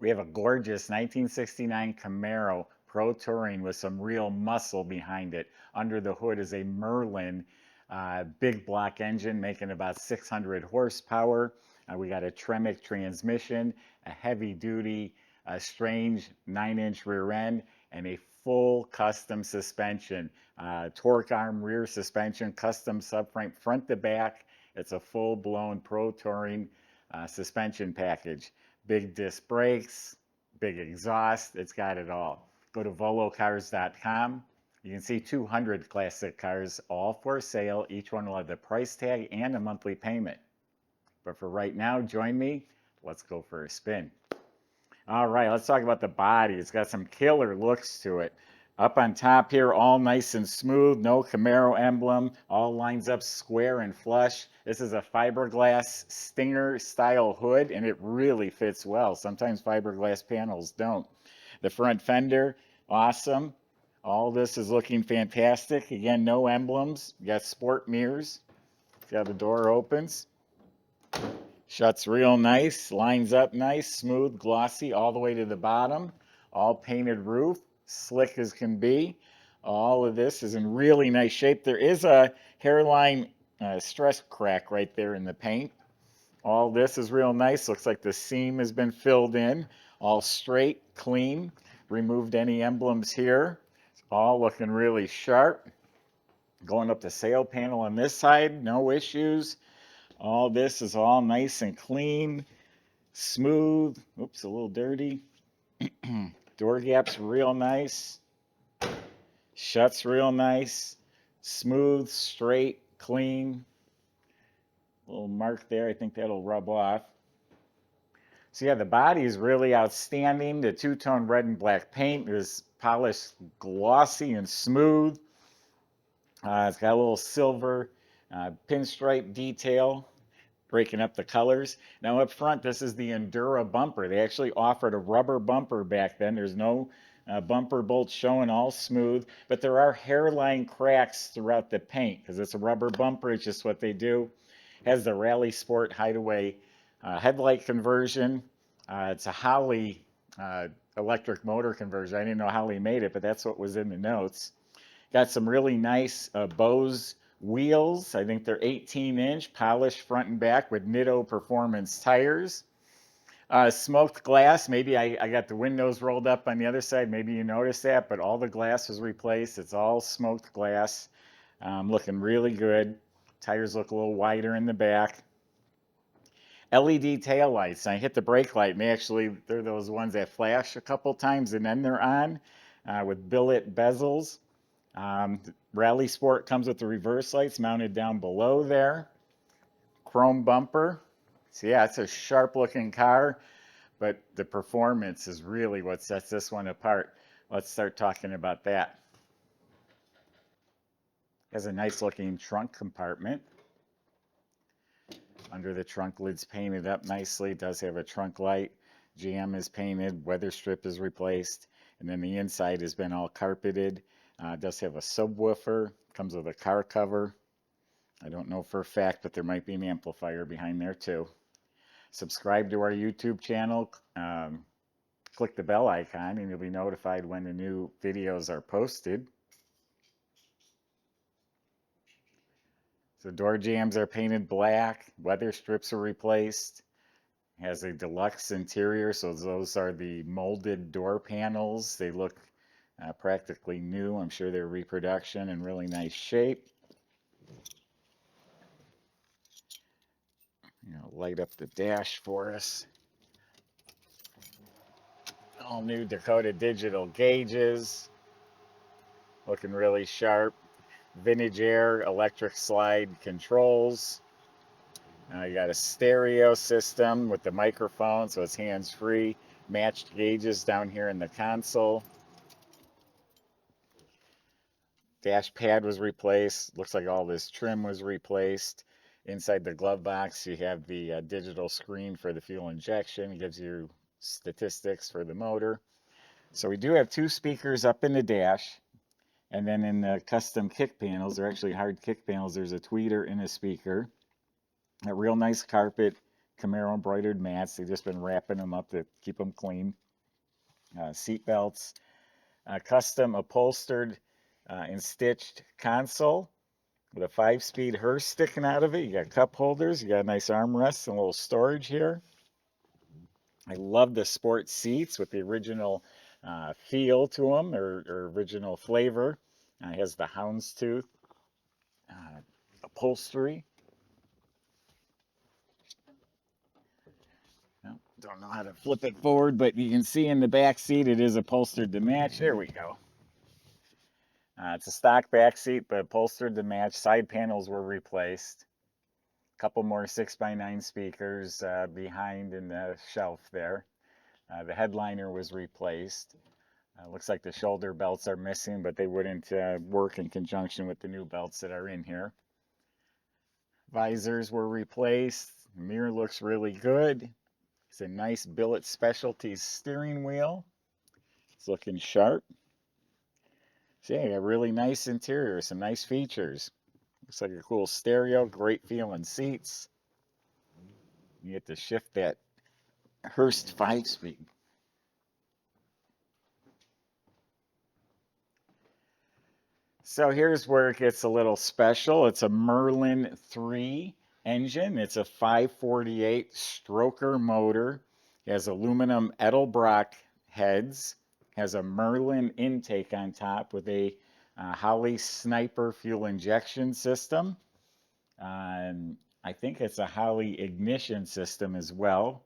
We have a gorgeous 1969 Camaro Pro Touring with some real muscle behind it. Under the hood is a Merlin big block engine making about 600 horsepower. We got a Tremec transmission, a heavy duty, strange 9-inch rear end, and a full custom suspension. Torque arm rear suspension, custom subframe front to back. It's a full blown Pro Touring suspension package. Big disc brakes, big exhaust, it's got it all. Go to volocars.com. You can see 200 classic cars, all for sale. Each one will have the price tag and a monthly payment. But for right now, join me. Let's go for a spin. All right, let's talk about the body. It's got some killer looks to it. Up on top here, all nice and smooth, no Camaro emblem, all lines up square and flush. This is a fiberglass Stinger style hood, and it really fits well. Sometimes fiberglass panels don't. The front fender, awesome. All this is looking fantastic. Again, no emblems. You got sport mirrors. See how the door opens? Shuts real nice, lines up nice, smooth, glossy, all the way to the bottom. All painted roof, slick as can be. All of this is in really nice shape. There is a hairline stress crack right there in the paint. All this is real nice. Looks like the seam has been filled in. All straight, clean. Removed any emblems here. It's all looking really sharp. Going up the sail panel on this side, no issues. All this is all nice and clean, smooth. Oops, a little dirty. Door gap's real nice. Shuts real nice. Smooth, straight, clean. Little mark there. I think that'll rub off. So yeah, the body is really outstanding. The two-tone red and black paint is polished, glossy and smooth. It's got a little silver pinstripe detail, breaking up the colors. Now up front, this is the Enduro bumper. They actually offered a rubber bumper back then. There's no bumper bolts showing, all smooth, but there are hairline cracks throughout the paint because it's a rubber bumper. It's just what they do. Has the Rally Sport Hideaway headlight conversion. It's a Holley electric motor conversion. I didn't know Holley made it, but that's what was in the notes. Got some really nice Boze wheels. I think they're 18-inch, polished front and back with Nitto performance tires. Smoked glass. Maybe I got the windows rolled up on the other side. Maybe you noticed that, but all the glass was replaced. It's all smoked glass. Looking really good. Tires look a little wider in the back. LED taillights. I hit the brake light, and they're those ones that flash a couple times and then they're on with billet bezels. Rally Sport comes with the reverse lights mounted down below there. Chrome bumper. So yeah, it's a sharp looking car, but the performance is really what sets this one apart. Let's start talking about that. Has a nice looking trunk compartment. Under the trunk lid's painted up nicely. It does have a trunk light. GM is painted, weather strip is replaced, and then the inside has been all carpeted. It does have a subwoofer, comes with a car cover. I don't know for a fact, but there might be an amplifier behind there too. Subscribe to our YouTube channel. Click the bell icon and you'll be notified when the new videos are posted. So door jambs are painted black. Weather strips are replaced. It has a deluxe interior, so those are the molded door panels. They look practically new. I'm sure they're reproduction in really nice shape. Light up the dash for us. All new Dakota digital gauges. Looking really sharp. Vintage air electric slide controls. You got a stereo system with the microphone, so it's hands-free. Matched gauges down here in the console. Dash pad was replaced. Looks like all this trim was replaced. Inside the glove box, you have the digital screen for the fuel injection. It gives you statistics for the motor. So we do have 2 speakers up in the dash. And then in the custom kick panels, they're actually hard kick panels, there's a tweeter and a speaker. A real nice carpet Camaro embroidered mats. They've just been wrapping them up to keep them clean. Seat belts, custom upholstered and stitched console with a 5-speed hearse sticking out of it. You got cup holders, you got a nice armrest and a little storage here. I love the sport seats with the original feel to them, or original flavor. It has the houndstooth upholstery. Don't know how to flip it forward, but you can see in the back seat it is upholstered to match. There we go. It's a stock back seat, but upholstered to match. Side panels were replaced. A couple more 6x9 speakers behind in the shelf there. The headliner was replaced. Looks like the shoulder belts are missing, but they wouldn't work in conjunction with the new belts that are in here. Visors were replaced. The mirror looks really good. It's a nice billet specialties steering wheel. It's looking sharp. So yeah, a really nice interior, some nice features. Looks like a cool stereo, great feeling seats. You get to shift that Hurst 5-speed. So here's where it gets a little special. It's a Merlin 3 engine. It's a 548 stroker motor. It has aluminum Edelbrock heads. Has a Merlin intake on top with a Holley Sniper fuel injection system. I think it's a Holley ignition system as well.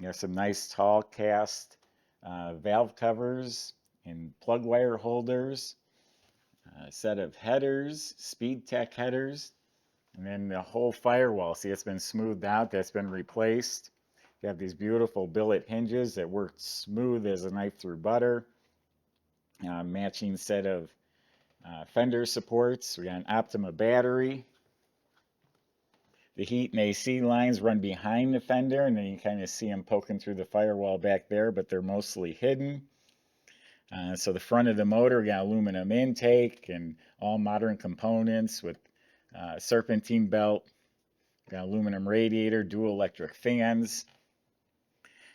You have some nice tall cast valve covers and plug wire holders. A set of headers, Speed Tech headers. And then the whole firewall, see, it's been smoothed out, that's been replaced. You have these beautiful billet hinges that work smooth as a knife through butter. Matching set of fender supports. We got an Optima battery. The heat and AC lines run behind the fender, and then you kind of see them poking through the firewall back there, but they're mostly hidden. So the front of the motor, we got aluminum intake and all modern components with serpentine belt, got aluminum radiator, dual electric fans.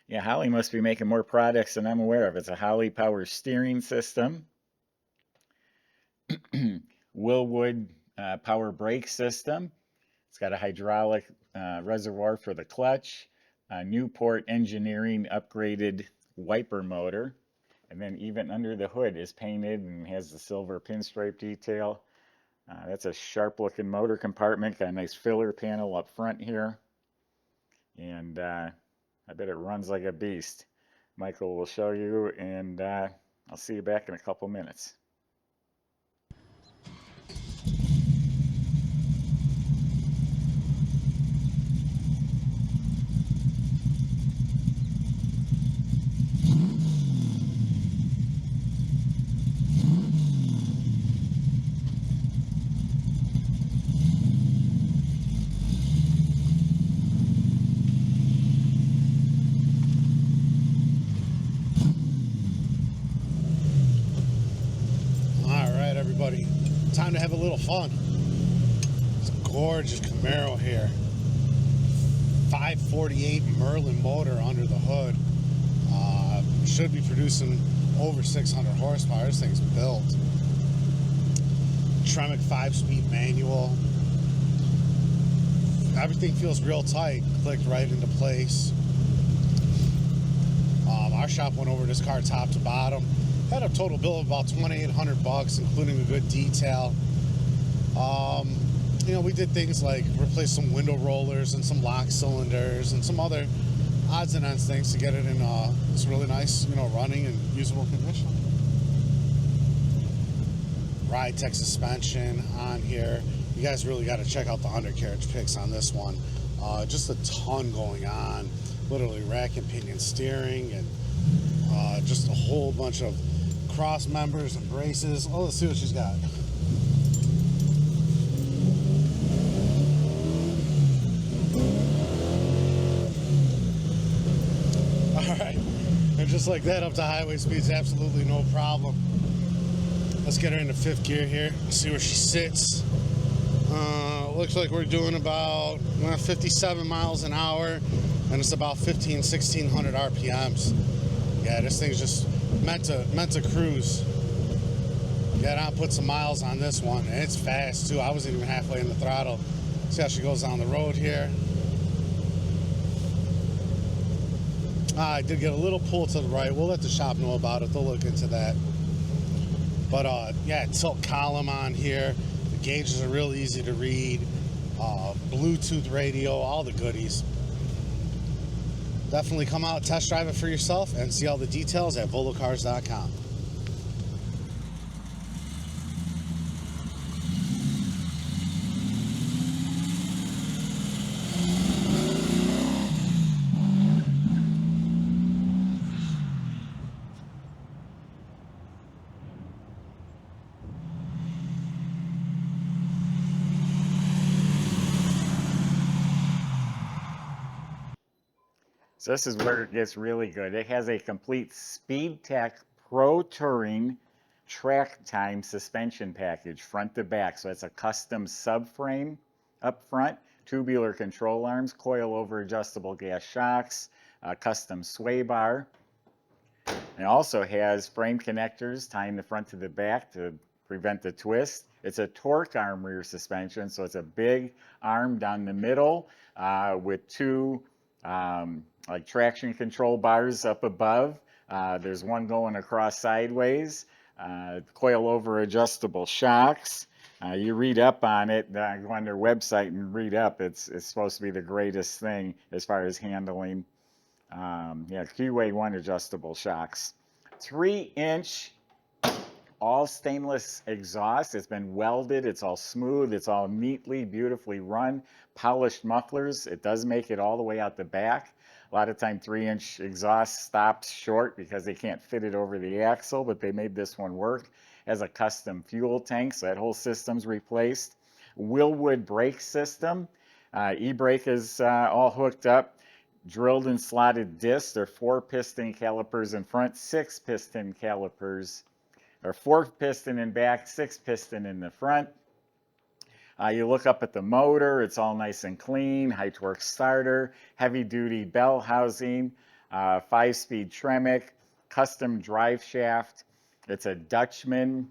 Yeah, Holley must be making more products than I'm aware of. It's a Holley power steering system. Willwood power brake system. It's got a hydraulic reservoir for the clutch. Newport Engineering upgraded wiper motor. And then even under the hood is painted and has the silver pinstripe detail. That's a sharp looking motor compartment. Got a nice filler panel up front here. And I bet it runs like a beast. Michael will show you, and I'll see you back in a couple minutes. Everybody, time to have a little fun. It's a gorgeous Camaro here. 548 Merlin motor under the hood. Should be producing over 600 horsepower. This thing's built. Tremec 5-speed manual. Everything feels real tight. Clicked right into place. Our shop went over this car top to bottom. Had a total bill of about $2,800, including a good detail. You know, we did things like replace some window rollers and some lock cylinders and some other odds and ends things to get it in this really nice, you know, running and usable condition. Ride Tech suspension on here. You guys really got to check out the undercarriage pics on this one. Just a ton going on. Literally rack and pinion steering and just a whole bunch of cross members and braces. Oh, let's see what she's got. Alright, and just like that, up to highway speeds, absolutely no problem. Let's get her into 5th gear here, see where she sits Looks like we're doing about 57 miles an hour, and it's about 1600 RPMs. Yeah, this thing's just meant to cruise. Get on, put some miles on this one, and it's fast too. I wasn't even halfway in the throttle. See how she goes down the road here. I did get a little pull to the right. We'll let the shop know about it. They'll look into that. But yeah, tilt column on here. The gauges are real easy to read. Bluetooth radio, all the goodies. Definitely come out, test drive it for yourself, and see all the details at volocars.com. So this is where it gets really good. It has a complete SpeedTech Pro Touring track time suspension package, front to back. So it's a custom subframe up front, tubular control arms, coil-over adjustable gas shocks, a custom sway bar. It also has frame connectors tying the front to the back to prevent the twist. It's a torque arm rear suspension, so it's a big arm down the middle with two like traction control bars up above. There's one going across sideways. Coil over adjustable shocks. You read up on it, go on their website and read up. It's supposed to be the greatest thing as far as handling. Yeah, QA1 adjustable shocks. 3-inch all stainless exhaust. It's been welded. It's all smooth. It's all neatly, beautifully run. Polished mufflers. It does make it all the way out the back. A lot of time 3-inch exhaust stops short because they can't fit it over the axle, but they made this one work. Has a custom fuel tank, so that whole system's replaced. Willwood brake system. E-brake is all hooked up. Drilled and slotted discs. There are 4 piston calipers in front, 6 piston calipers, or 4 piston in back, 6 piston in the front. You look up at the motor, it's all nice and clean, high torque starter, heavy duty bell housing, 5-speed Tremec, custom drive shaft. It's a Dutchman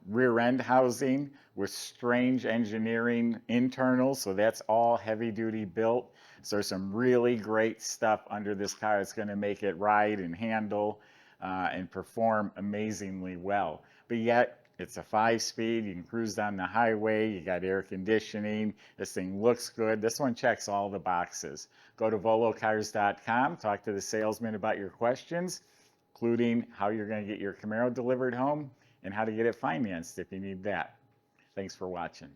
rear end housing with strange engineering internals, so that's all heavy duty built. So there's some really great stuff under this car. It's going to make it ride and handle and perform amazingly well. But yet, it's a 5-speed. You can cruise down the highway. You got air conditioning. This thing looks good. This one checks all the boxes. Go to volocars.com. Talk to the salesman about your questions, including how you're going to get your Camaro delivered home and how to get it financed if you need that. Thanks for watching.